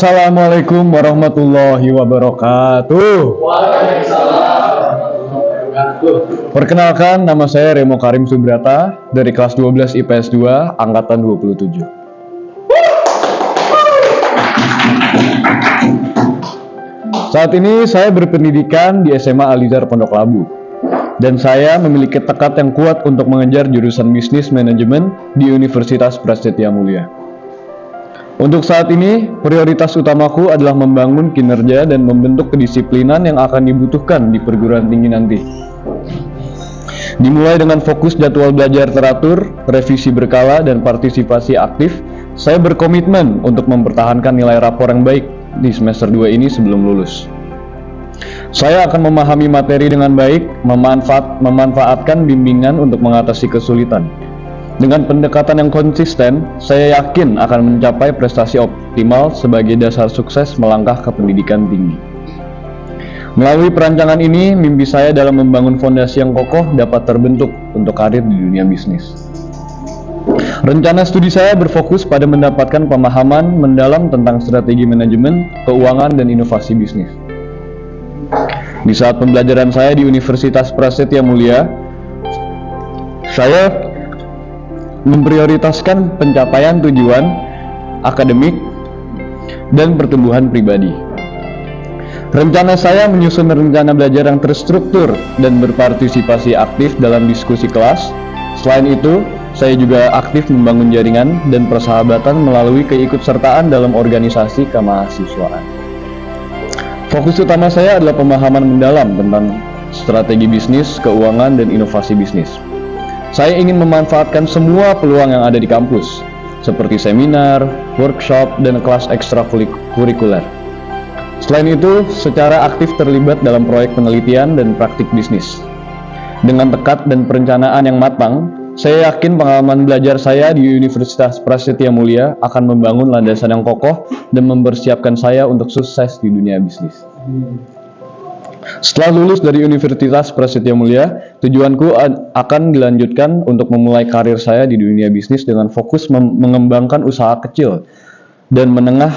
Assalamualaikum warahmatullahi wabarakatuh. Perkenalkan, nama saya Remo Karim Subrata dari kelas 12 IPS 2 angkatan 27. Saat ini saya berpendidikan di SMA Alizar Pondok Labu dan saya memiliki tekad yang kuat untuk mengejar jurusan bisnis manajemen di Universitas Prasetya Mulia. Untuk saat ini, prioritas utamaku adalah membangun kinerja dan membentuk kedisiplinan yang akan dibutuhkan di perguruan tinggi nanti. Dimulai dengan fokus jadwal belajar teratur, revisi berkala, dan partisipasi aktif, saya berkomitmen untuk mempertahankan nilai rapor yang baik di semester 2 ini sebelum lulus. Saya akan memahami materi dengan baik, memanfaatkan bimbingan untuk mengatasi kesulitan. Dengan pendekatan yang konsisten, saya yakin akan mencapai prestasi optimal sebagai dasar sukses melangkah ke pendidikan tinggi. Melalui perancangan ini, mimpi saya dalam membangun fondasi yang kokoh dapat terbentuk untuk karir di dunia bisnis. Rencana studi saya berfokus pada mendapatkan pemahaman mendalam tentang strategi manajemen, keuangan, dan inovasi bisnis. Di saat pembelajaran saya di Universitas Prasetya Mulia, saya memprioritaskan pencapaian tujuan akademik dan pertumbuhan pribadi. Rencana saya menyusun rencana belajar yang terstruktur dan berpartisipasi aktif dalam diskusi kelas. Selain itu, saya juga aktif membangun jaringan dan persahabatan melalui keikutsertaan dalam organisasi kemahasiswaan. Fokus utama saya adalah pemahaman mendalam tentang strategi bisnis, keuangan, dan inovasi bisnis. Saya ingin memanfaatkan semua peluang yang ada di kampus, seperti seminar, workshop, dan kelas ekstrakurikuler. Selain itu, secara aktif terlibat dalam proyek penelitian dan praktik bisnis. Dengan tekad dan perencanaan yang matang, saya yakin pengalaman belajar saya di Universitas Prasetya Mulia akan membangun landasan yang kokoh dan mempersiapkan saya untuk sukses di dunia bisnis. Setelah lulus dari Universitas Prasetya Mulia, tujuanku akan dilanjutkan untuk memulai karir saya di dunia bisnis dengan fokus mengembangkan usaha kecil dan menengah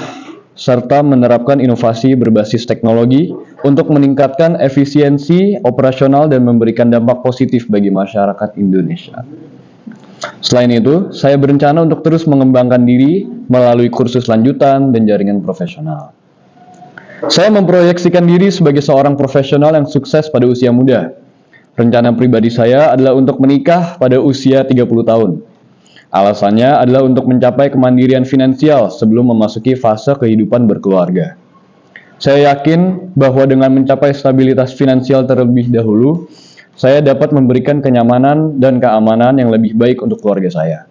serta menerapkan inovasi berbasis teknologi untuk meningkatkan efisiensi operasional dan memberikan dampak positif bagi masyarakat Indonesia. Selain itu, saya berencana untuk terus mengembangkan diri melalui kursus lanjutan dan jaringan profesional. Saya memproyeksikan diri sebagai seorang profesional yang sukses pada usia muda. Rencana pribadi saya adalah untuk menikah pada usia 30 tahun. Alasannya adalah untuk mencapai kemandirian finansial sebelum memasuki fase kehidupan berkeluarga. Saya yakin bahwa dengan mencapai stabilitas finansial terlebih dahulu, saya dapat memberikan kenyamanan dan keamanan yang lebih baik untuk keluarga saya.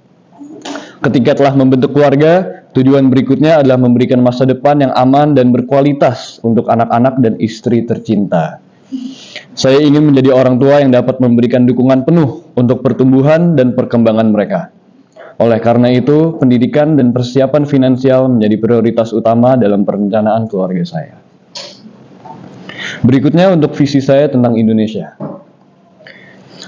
Ketika telah membentuk keluarga, tujuan berikutnya adalah memberikan masa depan yang aman dan berkualitas untuk anak-anak dan istri tercinta. Saya ingin menjadi orang tua yang dapat memberikan dukungan penuh untuk pertumbuhan dan perkembangan mereka. Oleh karena itu, pendidikan dan persiapan finansial menjadi prioritas utama dalam perencanaan keluarga saya. Berikutnya untuk visi saya tentang Indonesia.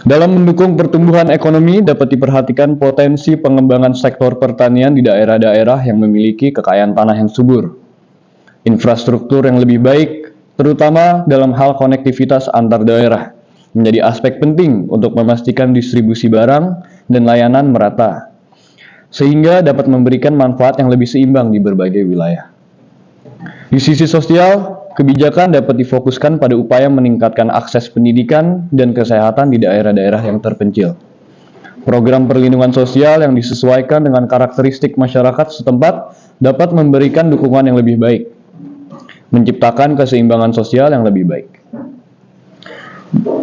Dalam mendukung pertumbuhan ekonomi dapat diperhatikan potensi pengembangan sektor pertanian di daerah-daerah yang memiliki kekayaan tanah yang subur. Infrastruktur yang lebih baik, terutama dalam hal konektivitas antar daerah, menjadi aspek penting untuk memastikan distribusi barang dan layanan merata, sehingga dapat memberikan manfaat yang lebih seimbang di berbagai wilayah. Di sisi sosial, kebijakan dapat difokuskan pada upaya meningkatkan akses pendidikan dan kesehatan di daerah-daerah yang terpencil. Program perlindungan sosial yang disesuaikan dengan karakteristik masyarakat setempat dapat memberikan dukungan yang lebih baik, menciptakan keseimbangan sosial yang lebih baik.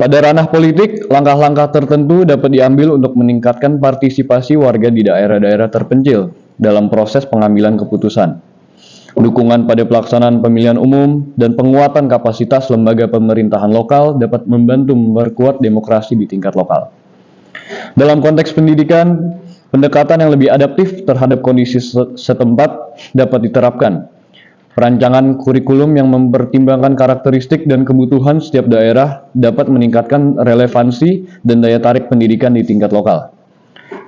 Pada ranah politik, langkah-langkah tertentu dapat diambil untuk meningkatkan partisipasi warga di daerah-daerah terpencil dalam proses pengambilan keputusan. Dukungan pada pelaksanaan pemilihan umum dan penguatan kapasitas lembaga pemerintahan lokal dapat membantu memperkuat demokrasi di tingkat lokal. Dalam konteks pendidikan, pendekatan yang lebih adaptif terhadap kondisi setempat dapat diterapkan. Perancangan kurikulum yang mempertimbangkan karakteristik dan kebutuhan setiap daerah dapat meningkatkan relevansi dan daya tarik pendidikan di tingkat lokal.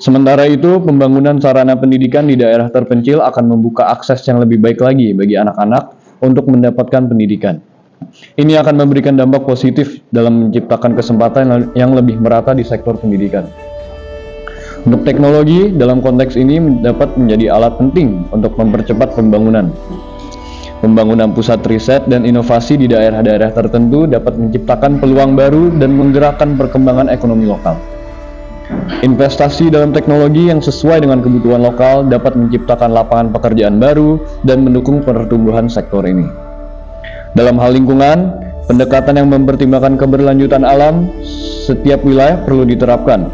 Sementara itu, pembangunan sarana pendidikan di daerah terpencil akan membuka akses yang lebih baik lagi bagi anak-anak untuk mendapatkan pendidikan. Ini akan memberikan dampak positif dalam menciptakan kesempatan yang lebih merata di sektor pendidikan. Untuk teknologi, dalam konteks ini dapat menjadi alat penting untuk mempercepat pembangunan. Pembangunan pusat riset dan inovasi di daerah-daerah tertentu dapat menciptakan peluang baru dan menggerakkan perkembangan ekonomi lokal. Investasi dalam teknologi yang sesuai dengan kebutuhan lokal dapat menciptakan lapangan pekerjaan baru dan mendukung pertumbuhan sektor ini. Dalam hal lingkungan, pendekatan yang mempertimbangkan keberlanjutan alam setiap wilayah perlu diterapkan.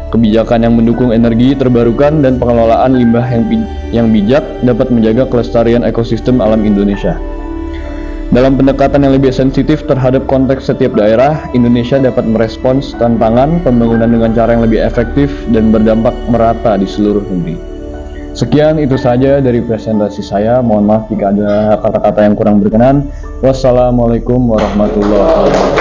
Kebijakan yang mendukung energi terbarukan dan pengelolaan limbah yang bijak dapat menjaga kelestarian ekosistem alam Indonesia. Dalam pendekatan yang lebih sensitif terhadap konteks setiap daerah, Indonesia dapat merespons tantangan pembangunan dengan cara yang lebih efektif dan berdampak merata di seluruh negeri. Sekian itu saja dari presentasi saya. Mohon maaf jika ada kata-kata yang kurang berkenan. Wassalamualaikum warahmatullahi wabarakatuh.